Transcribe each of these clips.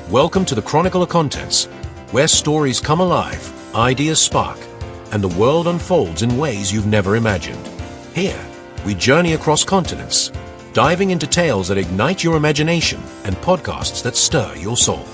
Welcome to the Chronicle of Contents, where stories come alive, ideas spark, and the world unfolds in ways you've never imagined. Here, we journey across continents, diving into tales that ignite your imagination and podcasts that stir your soul.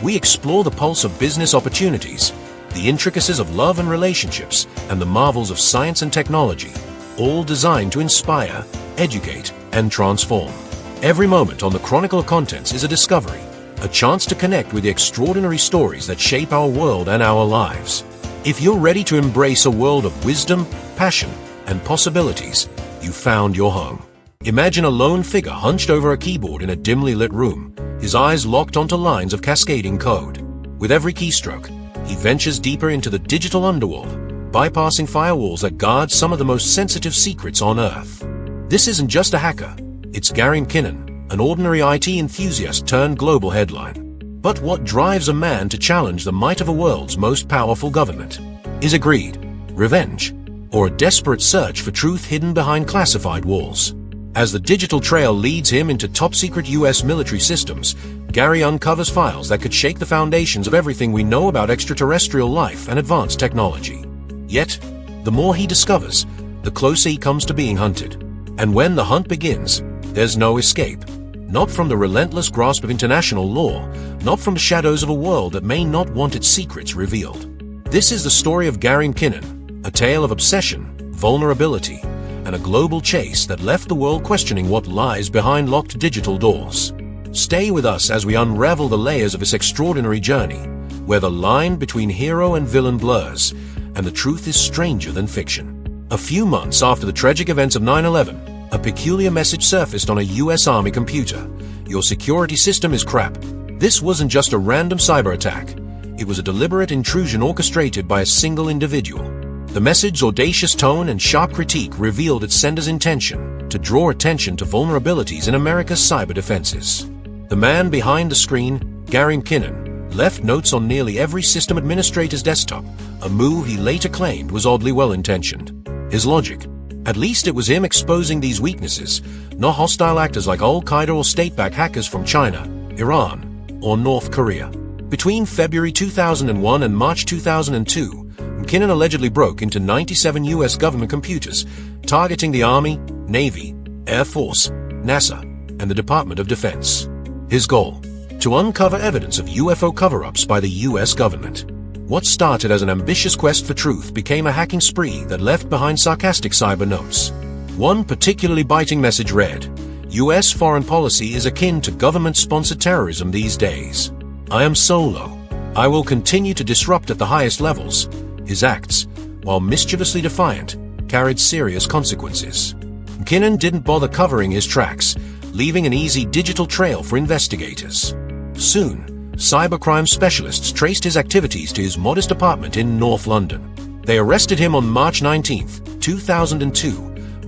We explore the pulse of business opportunities, the intricacies of love and relationships, and the marvels of science and technology, all designed to inspire, educate, and transform. Every moment on the Chronicle of Contents is a discovery, a chance to connect with the extraordinary stories that shape our world and our lives. If you're ready to embrace a world of wisdom, passion, and possibilities, you've found your home. Imagine a lone figure hunched over a keyboard in a dimly lit room, his eyes locked onto lines of cascading code. With every keystroke, he ventures deeper into the digital underworld, bypassing firewalls that guard some of the most sensitive secrets on Earth. This isn't just a hacker, it's Gary McKinnon, an ordinary IT enthusiast turned global headline. But what drives a man to challenge the might of a world's most powerful government? Is it greed, revenge, or a desperate search for truth hidden behind classified walls? As the digital trail leads him into top-secret U.S. military systems, Gary uncovers files that could shake the foundations of everything we know about extraterrestrial life and advanced technology. Yet, the more he discovers, the closer he comes to being hunted. And when the hunt begins, there's no escape. Not from the relentless grasp of international law, not from the shadows of a world that may not want its secrets revealed. This is the story of Gary McKinnon, a tale of obsession, vulnerability, and a global chase that left the world questioning what lies behind locked digital doors. Stay with us as we unravel the layers of this extraordinary journey, where the line between hero and villain blurs, and the truth is stranger than fiction. A few months after the tragic events of 9/11, a peculiar message surfaced on a U.S. Army computer. Your security system is crap. This wasn't just a random cyber attack. It was a deliberate intrusion orchestrated by a single individual. The message's audacious tone and sharp critique revealed its sender's intention to draw attention to vulnerabilities in America's cyber defenses. The man behind the screen, Gary McKinnon, left notes on nearly every system administrator's desktop, a move he later claimed was oddly well-intentioned. His logic: at least it was him exposing these weaknesses, not hostile actors like Al-Qaeda or state-backed hackers from China, Iran, or North Korea. Between February 2001 and March 2002, McKinnon allegedly broke into 97 U.S. government computers, targeting the Army, Navy, Air Force, NASA, and the Department of Defense. His goal: to uncover evidence of UFO cover-ups by the U.S. government. What started as an ambitious quest for truth became a hacking spree that left behind sarcastic cyber notes. One particularly biting message read, "U.S. foreign policy is akin to government-sponsored terrorism these days. I am solo. I will continue to disrupt at the highest levels." His acts, while mischievously defiant, carried serious consequences. McKinnon didn't bother covering his tracks, leaving an easy digital trail for investigators. Soon, cybercrime specialists traced his activities to his modest apartment in North London. They arrested him on March 19, 2002,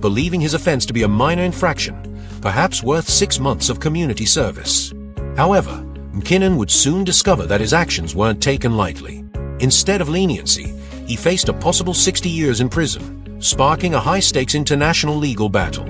believing his offense to be a minor infraction, perhaps worth 6 months of community service. However, McKinnon would soon discover that his actions weren't taken lightly. Instead of leniency, he faced a possible 60 years in prison, sparking a high-stakes international legal battle.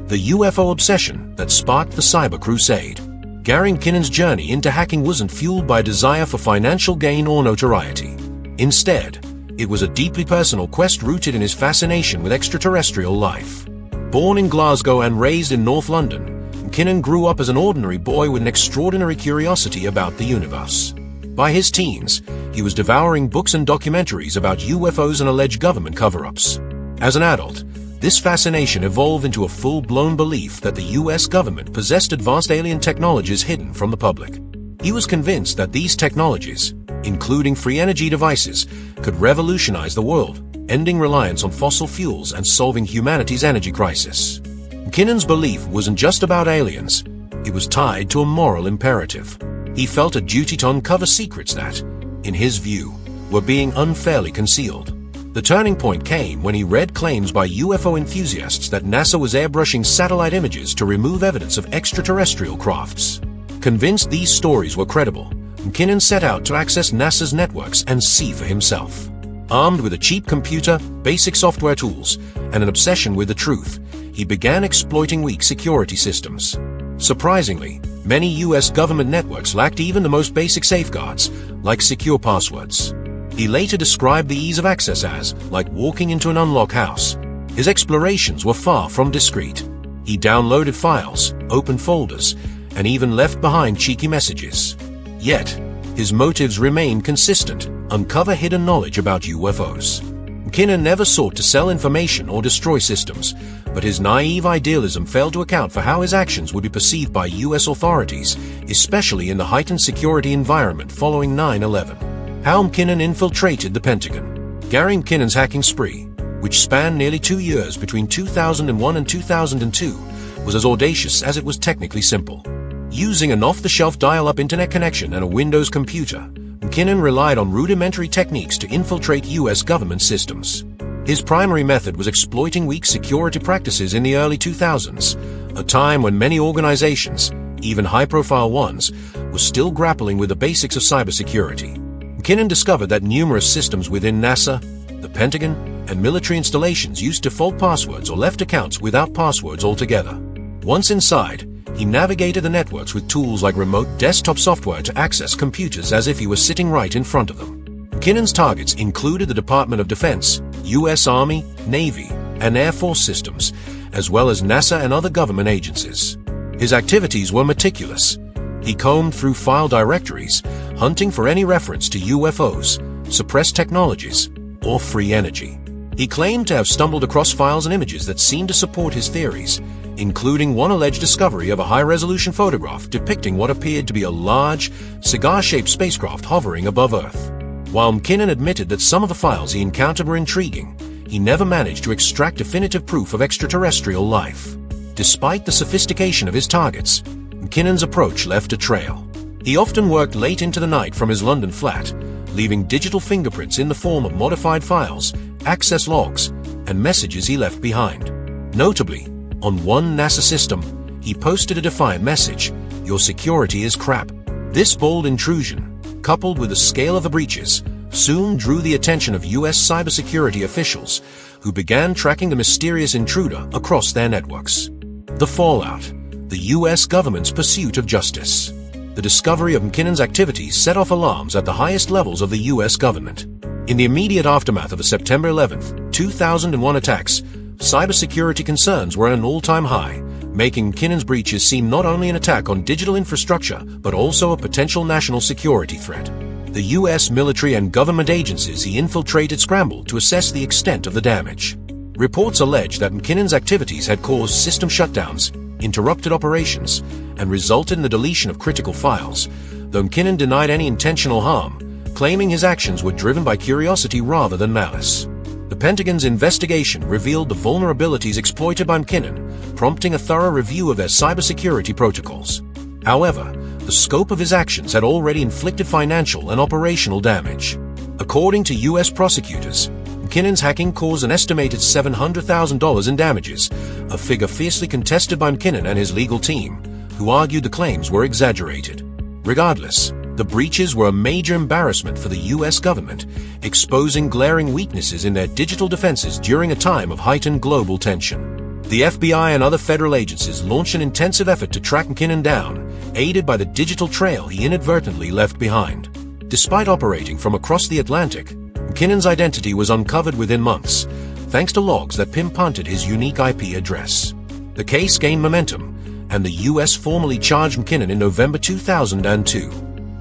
The UFO obsession that sparked the cyber crusade. Gary McKinnon's journey into hacking wasn't fueled by a desire for financial gain or notoriety. Instead, it was a deeply personal quest rooted in his fascination with extraterrestrial life. Born in Glasgow and raised in North London, McKinnon grew up as an ordinary boy with an extraordinary curiosity about the universe. By his teens, he was devouring books and documentaries about UFOs and alleged government cover-ups. As an adult, this fascination evolved into a full-blown belief that the U.S. government possessed advanced alien technologies hidden from the public. He was convinced that these technologies, including free energy devices, could revolutionize the world, ending reliance on fossil fuels and solving humanity's energy crisis. McKinnon's belief wasn't just about aliens, it was tied to a moral imperative. He felt a duty to uncover secrets that, in his view, were being unfairly concealed. The turning point came when he read claims by UFO enthusiasts that NASA was airbrushing satellite images to remove evidence of extraterrestrial crafts. Convinced these stories were credible, McKinnon set out to access NASA's networks and see for himself. Armed with a cheap computer, basic software tools, and an obsession with the truth, he began exploiting weak security systems. Surprisingly, Many U.S. government networks lacked even the most basic safeguards, like secure passwords. He later described the ease of access as like walking into an unlocked house. His explorations were far from discreet. He downloaded files, opened folders, and even left behind cheeky messages. Yet, his motives remained consistent: uncover hidden knowledge about UFOs. McKinnon never sought to sell information or destroy systems, but his naive idealism failed to account for how his actions would be perceived by U.S. authorities, especially in the heightened security environment following 9/11. How McKinnon infiltrated the Pentagon. Gary McKinnon's hacking spree, which spanned nearly 2 years between 2001 and 2002, was as audacious as it was technically simple. Using an off-the-shelf dial-up internet connection and a Windows computer, McKinnon relied on rudimentary techniques to infiltrate U.S. government systems. His primary method was exploiting weak security practices in the early 2000s, a time when many organizations, even high-profile ones, were still grappling with the basics of cybersecurity. McKinnon discovered that numerous systems within NASA, the Pentagon, and military installations used default passwords or left accounts without passwords altogether. Once inside, he navigated the networks with tools like remote desktop software to access computers as if he was sitting right in front of them. McKinnon's targets included the Department of Defense, U.S. Army, Navy, and Air Force systems, as well as NASA and other government agencies. His activities were meticulous. He combed through file directories, hunting for any reference to UFOs, suppressed technologies, or free energy. He claimed to have stumbled across files and images that seemed to support his theories, including one alleged discovery of a high-resolution photograph depicting what appeared to be a large, cigar-shaped spacecraft hovering above Earth. While McKinnon admitted that some of the files he encountered were intriguing, he never managed to extract definitive proof of extraterrestrial life. Despite the sophistication of his targets, McKinnon's approach left a trail. He often worked late into the night from his London flat, leaving digital fingerprints in the form of modified files, access logs, and messages he left behind. Notably, on one NASA system, he posted a defiant message: "Your security is crap." This bold intrusion, coupled with the scale of the breaches, soon drew the attention of U.S. cybersecurity officials, who began tracking the mysterious intruder across their networks. The fallout: the U.S. government's pursuit of justice. The discovery of McKinnon's activities set off alarms at the highest levels of the U.S. government. In the immediate aftermath of the September 11, 2001 attacks, cybersecurity concerns were at an all-time high, making McKinnon's breaches seem not only an attack on digital infrastructure, but also a potential national security threat. The U.S. military and government agencies he infiltrated scrambled to assess the extent of the damage. Reports allege that McKinnon's activities had caused system shutdowns, interrupted operations, and resulted in the deletion of critical files, though McKinnon denied any intentional harm, claiming his actions were driven by curiosity rather than malice. The Pentagon's investigation revealed the vulnerabilities exploited by McKinnon, prompting a thorough review of their cybersecurity protocols. However, the scope of his actions had already inflicted financial and operational damage. According to U.S. prosecutors, McKinnon's hacking caused an estimated $700,000 in damages, a figure fiercely contested by McKinnon and his legal team, who argued the claims were exaggerated. Regardless, the breaches were a major embarrassment for the U.S. government, exposing glaring weaknesses in their digital defenses during a time of heightened global tension. The FBI and other federal agencies launched an intensive effort to track McKinnon down, aided by the digital trail he inadvertently left behind. Despite operating from across the Atlantic, McKinnon's identity was uncovered within months, thanks to logs that pinpointed his unique IP address. The case gained momentum, and the U.S. formally charged McKinnon in November 2002.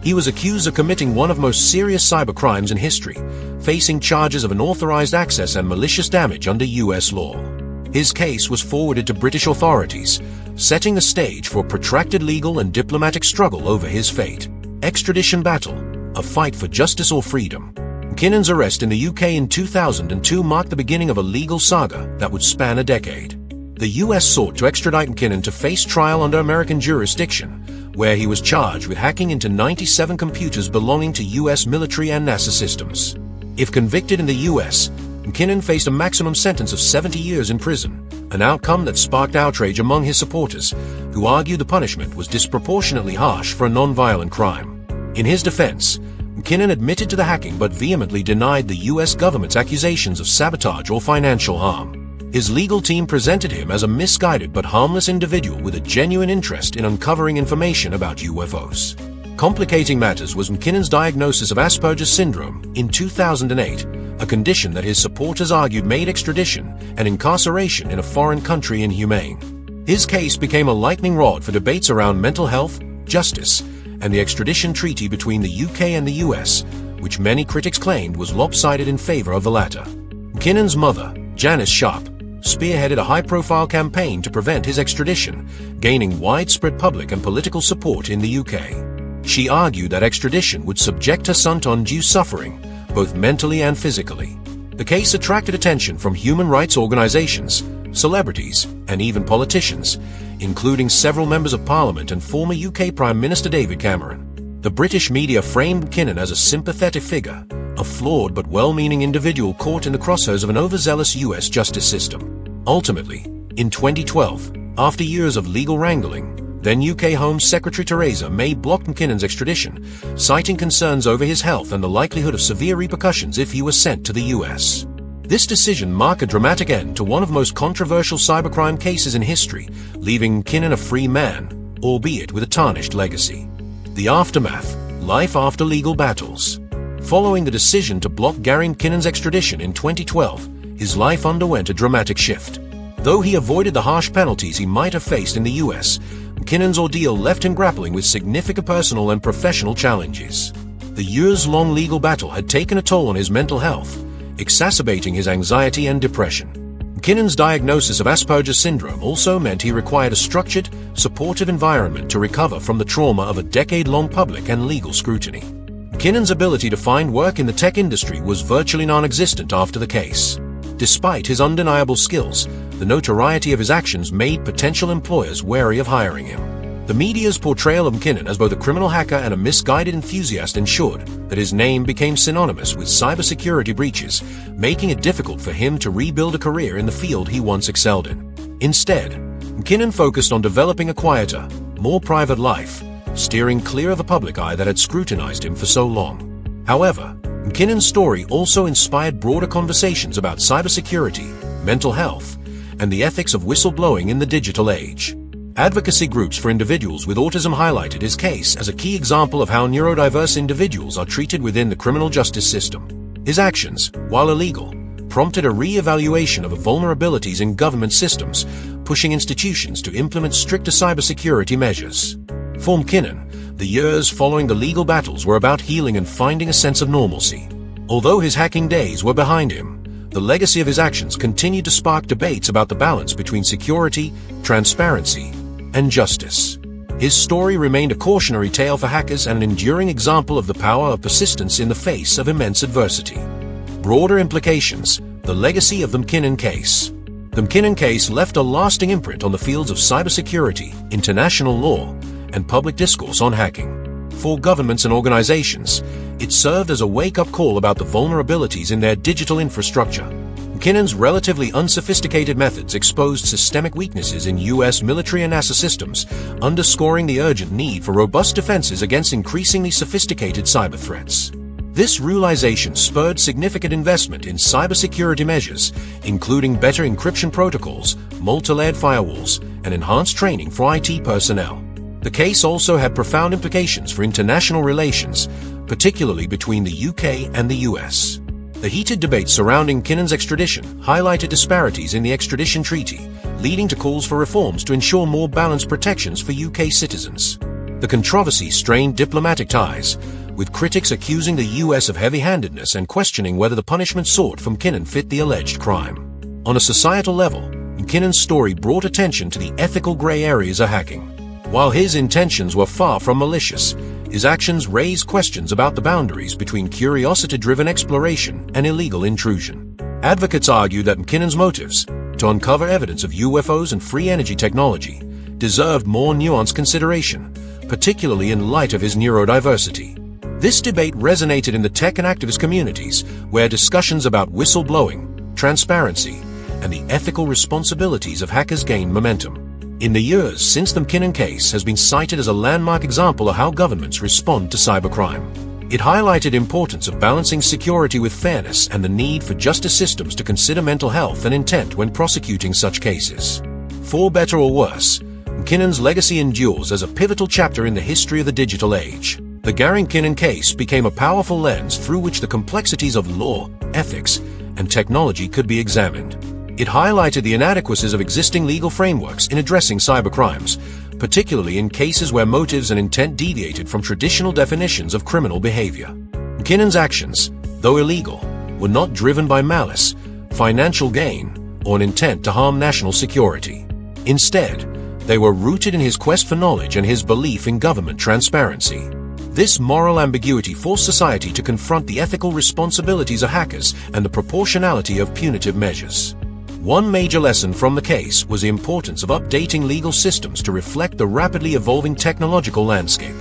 He was accused of committing one of the most serious cybercrimes in history, facing charges of unauthorized access and malicious damage under U.S. law. His case was forwarded to British authorities, setting the stage for a protracted legal and diplomatic struggle over his fate. Extradition battle, a fight for justice or freedom. McKinnon's arrest in the UK in 2002 marked the beginning of a legal saga that would span a decade. The U.S. sought to extradite McKinnon to face trial under American jurisdiction, where he was charged with hacking into 97 computers belonging to U.S. military and NASA systems. If convicted in the U.S., McKinnon faced a maximum sentence of 70 years in prison, an outcome that sparked outrage among his supporters, who argued the punishment was disproportionately harsh for a non-violent crime. In his defense, McKinnon admitted to the hacking but vehemently denied the U.S. government's accusations of sabotage or financial harm. His legal team presented him as a misguided but harmless individual with a genuine interest in uncovering information about UFOs. Complicating matters was McKinnon's diagnosis of Asperger's syndrome in 2008, a condition that his supporters argued made extradition and incarceration in a foreign country inhumane. His case became a lightning rod for debates around mental health, justice, and the extradition treaty between the UK and the US, which many critics claimed was lopsided in favor of the latter. McKinnon's mother, Janice Sharp, spearheaded a high-profile campaign to prevent his extradition, gaining widespread public and political support in the UK. She argued that extradition would subject her son to undue suffering, both mentally and physically. The case attracted attention from human rights organizations, celebrities, and even politicians, including several members of Parliament and former UK Prime Minister David Cameron. The British media framed McKinnon as a sympathetic figure, a flawed but well-meaning individual caught in the crosshairs of an overzealous US justice system. Ultimately, in 2012, after years of legal wrangling, then UK Home Secretary Theresa May blocked McKinnon's extradition, citing concerns over his health and the likelihood of severe repercussions if he was sent to the US. This decision marked a dramatic end to one of the most controversial cybercrime cases in history, leaving McKinnon a free man, albeit with a tarnished legacy. The aftermath: life after legal battles. Following the decision to block Gary McKinnon's extradition in 2012, his life underwent a dramatic shift. Though he avoided the harsh penalties he might have faced in the US, McKinnon's ordeal left him grappling with significant personal and professional challenges. The years-long legal battle had taken a toll on his mental health, exacerbating his anxiety and depression. McKinnon's diagnosis of Asperger's syndrome also meant he required a structured, supportive environment to recover from the trauma of a decade-long public and legal scrutiny. McKinnon's ability to find work in the tech industry was virtually non-existent after the case. Despite his undeniable skills, the notoriety of his actions made potential employers wary of hiring him. The media's portrayal of McKinnon as both a criminal hacker and a misguided enthusiast ensured that his name became synonymous with cybersecurity breaches, making it difficult for him to rebuild a career in the field he once excelled in. Instead, McKinnon focused on developing a quieter, more private life, steering clear of the public eye that had scrutinized him for so long. However, McKinnon's story also inspired broader conversations about cybersecurity, mental health, and the ethics of whistleblowing in the digital age. Advocacy groups for individuals with autism highlighted his case as a key example of how neurodiverse individuals are treated within the criminal justice system. His actions, while illegal, prompted a re-evaluation of the vulnerabilities in government systems, pushing institutions to implement stricter cybersecurity measures. For McKinnon, the years following the legal battles were about healing and finding a sense of normalcy. Although his hacking days were behind him, the legacy of his actions continued to spark debates about the balance between security, transparency, and justice. His story remained a cautionary tale for hackers and an enduring example of the power of persistence in the face of immense adversity. Broader implications: the legacy of the McKinnon case. The McKinnon case left a lasting imprint on the fields of cybersecurity, international law, and public discourse on hacking. For governments and organizations, it served as a wake-up call about the vulnerabilities in their digital infrastructure. McKinnon's relatively unsophisticated methods exposed systemic weaknesses in US military and NASA systems, underscoring the urgent need for robust defenses against increasingly sophisticated cyber threats. This realization spurred significant investment in cybersecurity measures, including better encryption protocols, multi-layered firewalls, and enhanced training for IT personnel. The case also had profound implications for international relations, particularly between the UK and the US. The heated debate surrounding McKinnon's extradition highlighted disparities in the extradition treaty, leading to calls for reforms to ensure more balanced protections for UK citizens. The controversy strained diplomatic ties, with critics accusing the US of heavy-handedness and questioning whether the punishment sought from McKinnon fit the alleged crime. On a societal level, McKinnon's story brought attention to the ethical gray areas of hacking. While his intentions were far from malicious, his actions raised questions about the boundaries between curiosity-driven exploration and illegal intrusion. Advocates argue that McKinnon's motives, to uncover evidence of UFOs and free energy technology, deserved more nuanced consideration, particularly in light of his neurodiversity. This debate resonated in the tech and activist communities, where discussions about whistleblowing, transparency, and the ethical responsibilities of hackers gained momentum. In the years since the McKinnon case has been cited as a landmark example of how governments respond to cybercrime. It highlighted the importance of balancing security with fairness and the need for justice systems to consider mental health and intent when prosecuting such cases. For better or worse, McKinnon's legacy endures as a pivotal chapter in the history of the digital age. The Gary McKinnon case became a powerful lens through which the complexities of law, ethics, and technology could be examined. It highlighted the inadequacies of existing legal frameworks in addressing cybercrimes, particularly in cases where motives and intent deviated from traditional definitions of criminal behavior. McKinnon's actions, though illegal, were not driven by malice, financial gain, or an intent to harm national security. Instead, they were rooted in his quest for knowledge and his belief in government transparency. This moral ambiguity forced society to confront the ethical responsibilities of hackers and the proportionality of punitive measures. One major lesson from the case was the importance of updating legal systems to reflect the rapidly evolving technological landscape.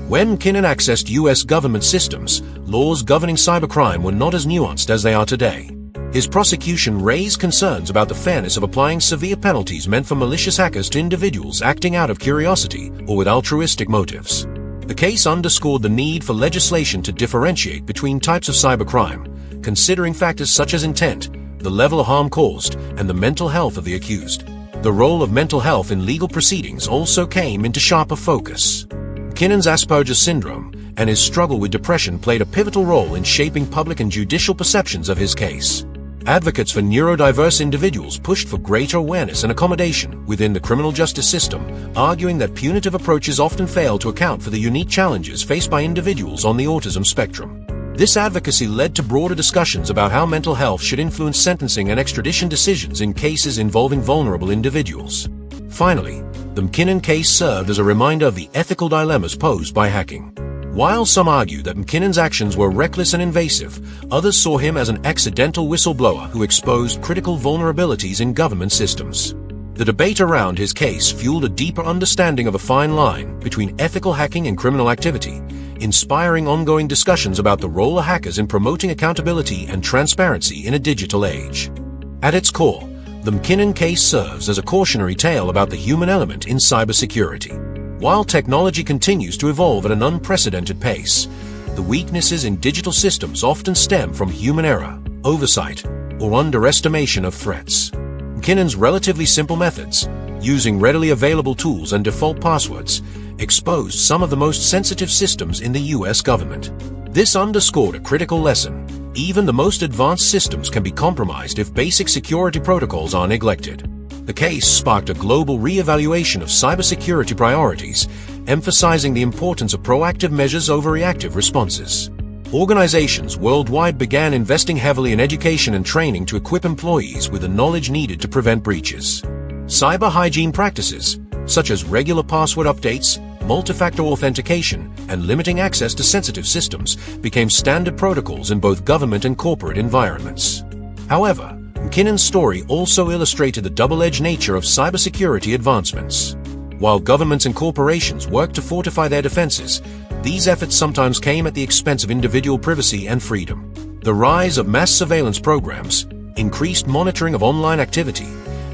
When McKinnon accessed U.S. government systems, laws governing cybercrime were not as nuanced as they are today. His prosecution raised concerns about the fairness of applying severe penalties meant for malicious hackers to individuals acting out of curiosity or with altruistic motives. The case underscored the need for legislation to differentiate between types of cybercrime, considering factors such as intent, the level of harm caused, and the mental health of the accused. The role of mental health in legal proceedings also came into sharper focus. McKinnon's Asperger's syndrome and his struggle with depression played a pivotal role in shaping public and judicial perceptions of his case. Advocates for neurodiverse individuals pushed for greater awareness and accommodation within the criminal justice system, arguing that punitive approaches often fail to account for the unique challenges faced by individuals on the autism spectrum. This advocacy led to broader discussions about how mental health should influence sentencing and extradition decisions in cases involving vulnerable individuals. Finally, the McKinnon case served as a reminder of the ethical dilemmas posed by hacking. While some argue that McKinnon's actions were reckless and invasive, others saw him as an accidental whistleblower who exposed critical vulnerabilities in government systems. The debate around his case fueled a deeper understanding of a fine line between ethical hacking and criminal activity, inspiring ongoing discussions about the role of hackers in promoting accountability and transparency in a digital age. At its core, the McKinnon case serves as a cautionary tale about the human element in cybersecurity. While technology continues to evolve at an unprecedented pace, the weaknesses in digital systems often stem from human error, oversight, or underestimation of threats. McKinnon's relatively simple methods, using readily available tools and default passwords, exposed some of the most sensitive systems in the U.S. government. This underscored a critical lesson. Even the most advanced systems can be compromised if basic security protocols are neglected. The case sparked a global re-evaluation of cybersecurity priorities, emphasizing the importance of proactive measures over reactive responses. Organizations worldwide began investing heavily in education and training to equip employees with the knowledge needed to prevent breaches. Cyber hygiene practices, such as regular password updates, multi-factor authentication, and limiting access to sensitive systems, became standard protocols in both government and corporate environments. However, McKinnon's story also illustrated the double-edged nature of cybersecurity advancements. While governments and corporations worked to fortify their defenses, these efforts sometimes came at the expense of individual privacy and freedom. The rise of mass surveillance programs, increased monitoring of online activity,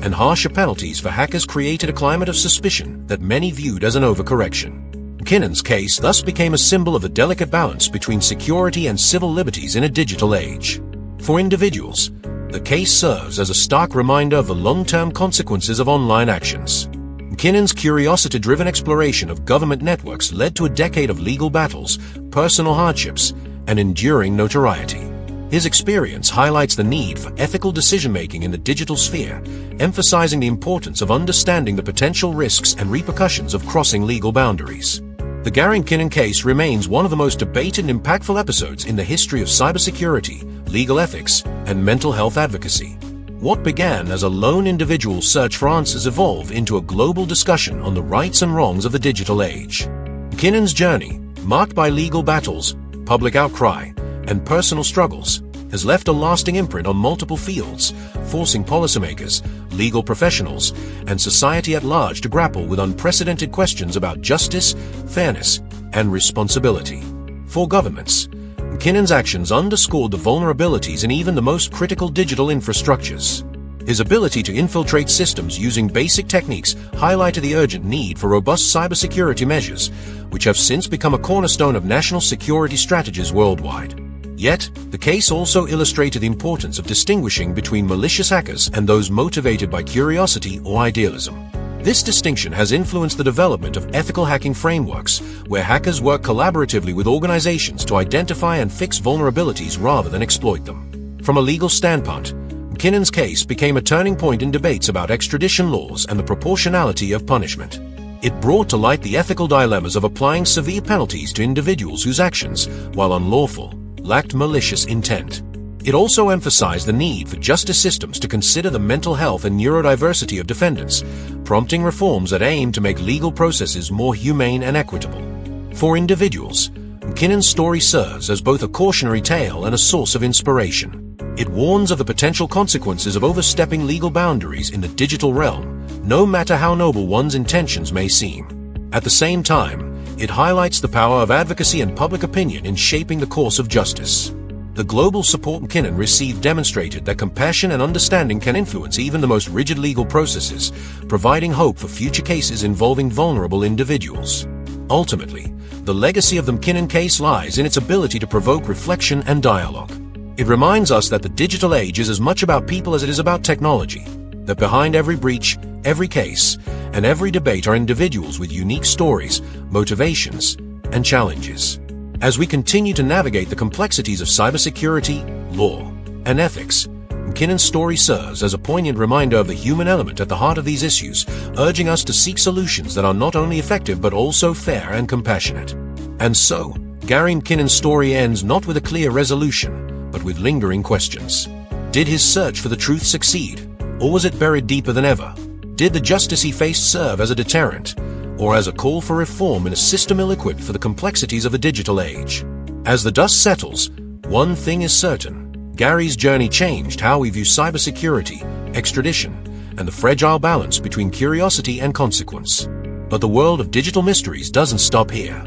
and harsher penalties for hackers created a climate of suspicion that many viewed as an overcorrection. McKinnon's case thus became a symbol of the delicate balance between security and civil liberties in a digital age. For individuals, the case serves as a stark reminder of the long-term consequences of online actions. McKinnon's curiosity-driven exploration of government networks led to a decade of legal battles, personal hardships, and enduring notoriety. His experience highlights the need for ethical decision-making in the digital sphere, emphasizing the importance of understanding the potential risks and repercussions of crossing legal boundaries. The Gary McKinnon case remains one of the most debated and impactful episodes in the history of cybersecurity, legal ethics, and mental health advocacy. What began as a lone individual's search for answers evolved into a global discussion on the rights and wrongs of the digital age. McKinnon's journey, marked by legal battles, public outcry, and personal struggles, has left a lasting imprint on multiple fields, forcing policymakers, legal professionals, and society at large to grapple with unprecedented questions about justice, fairness, and responsibility. For governments, McKinnon's actions underscored the vulnerabilities in even the most critical digital infrastructures. His ability to infiltrate systems using basic techniques highlighted the urgent need for robust cybersecurity measures, which have since become a cornerstone of national security strategies worldwide. Yet, the case also illustrated the importance of distinguishing between malicious hackers and those motivated by curiosity or idealism. This distinction has influenced the development of ethical hacking frameworks, where hackers work collaboratively with organizations to identify and fix vulnerabilities rather than exploit them. From a legal standpoint, McKinnon's case became a turning point in debates about extradition laws and the proportionality of punishment. It brought to light the ethical dilemmas of applying severe penalties to individuals whose actions, while unlawful, lacked malicious intent. It also emphasized the need for justice systems to consider the mental health and neurodiversity of defendants, prompting reforms that aim to make legal processes more humane and equitable. For individuals, McKinnon's story serves as both a cautionary tale and a source of inspiration. It warns of the potential consequences of overstepping legal boundaries in the digital realm, no matter how noble one's intentions may seem. At the same time, it highlights the power of advocacy and public opinion in shaping the course of justice. The global support McKinnon received demonstrated that compassion and understanding can influence even the most rigid legal processes, providing hope for future cases involving vulnerable individuals. Ultimately, the legacy of the McKinnon case lies in its ability to provoke reflection and dialogue. It reminds us that the digital age is as much about people as it is about technology, that behind every breach, every case, and every debate are individuals with unique stories, motivations, and challenges. As we continue to navigate the complexities of cybersecurity, law, and ethics, McKinnon's story serves as a poignant reminder of the human element at the heart of these issues, urging us to seek solutions that are not only effective but also fair and compassionate. And so, Gary McKinnon's story ends not with a clear resolution, but with lingering questions. Did his search for the truth succeed, or was it buried deeper than ever? Did the justice he faced serve as a deterrent, or as a call for reform in a system ill-equipped for the complexities of a digital age? As the dust settles, one thing is certain: Gary's journey changed how we view cybersecurity, extradition, and the fragile balance between curiosity and consequence. But the world of digital mysteries doesn't stop here.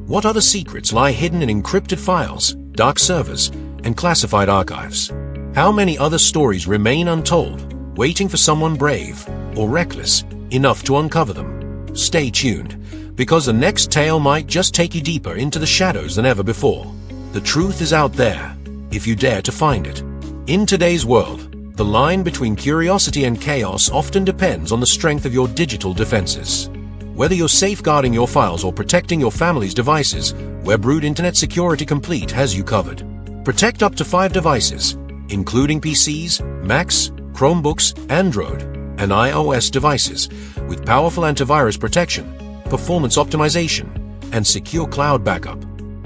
What other secrets lie hidden in encrypted files, dark servers, and classified archives? How many other stories remain untold, waiting for someone brave or reckless enough to uncover them? Stay tuned, because the next tale might just take you deeper into the shadows than ever before. The truth is out there, if you dare to find it. In today's world, the line between curiosity and chaos often depends on the strength of your digital defenses. Whether you're safeguarding your files or protecting your family's devices, Webroot Internet Security Complete has you covered. Protect up to 5 devices, including PCs, Macs, Chromebooks, Android, and iOS devices, with powerful antivirus protection, performance optimization, and secure cloud backup.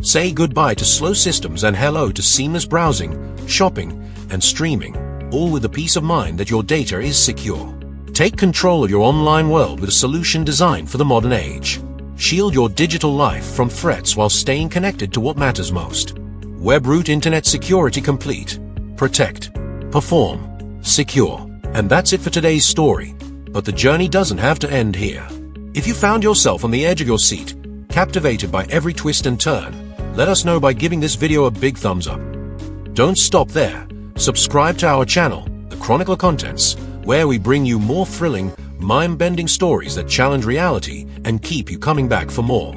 Say goodbye to slow systems and hello to seamless browsing, shopping, and streaming, all with the peace of mind that your data is secure. Take control of your online world with a solution designed for the modern age. Shield your digital life from threats while staying connected to what matters most. Webroot Internet Security Complete. Protect, perform, secure. And that's it for today's story. But the journey doesn't have to end here. If you found yourself on the edge of your seat, captivated by every twist and turn, let us know by giving this video a big thumbs up. Don't stop there. Subscribe to our channel, The Chronicle Contents, where we bring you more thrilling, mind-bending stories that challenge reality and keep you coming back for more.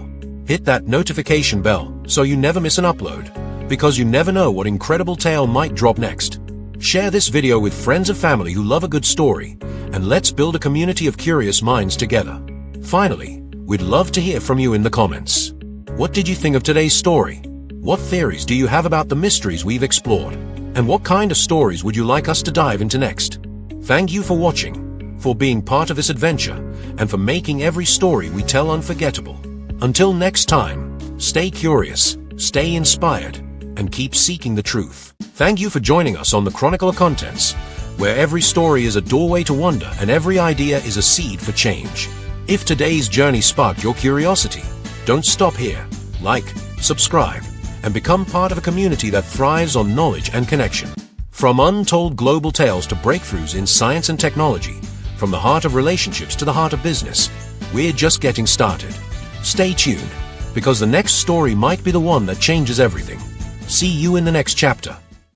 Hit that notification bell so you never miss an upload, because you never know what incredible tale might drop next. Share this video with friends and family who love a good story, and let's build a community of curious minds together. Finally, we'd love to hear from you in the comments. What did you think of today's story? What theories do you have about the mysteries we've explored? And what kind of stories would you like us to dive into next? Thank you for watching, for being part of this adventure, and for making every story we tell unforgettable. Until next time, stay curious, stay inspired, and keep seeking the truth. Thank you for joining us on the Chronicle of Contents, where every story is a doorway to wonder and every idea is a seed for change. If today's journey sparked your curiosity, don't stop here. Like, subscribe, and become part of a community that thrives on knowledge and connection. From untold global tales to breakthroughs in science and technology, from the heart of relationships to the heart of business, we're just getting started. Stay tuned, because the next story might be the one that changes everything. See you in the next chapter.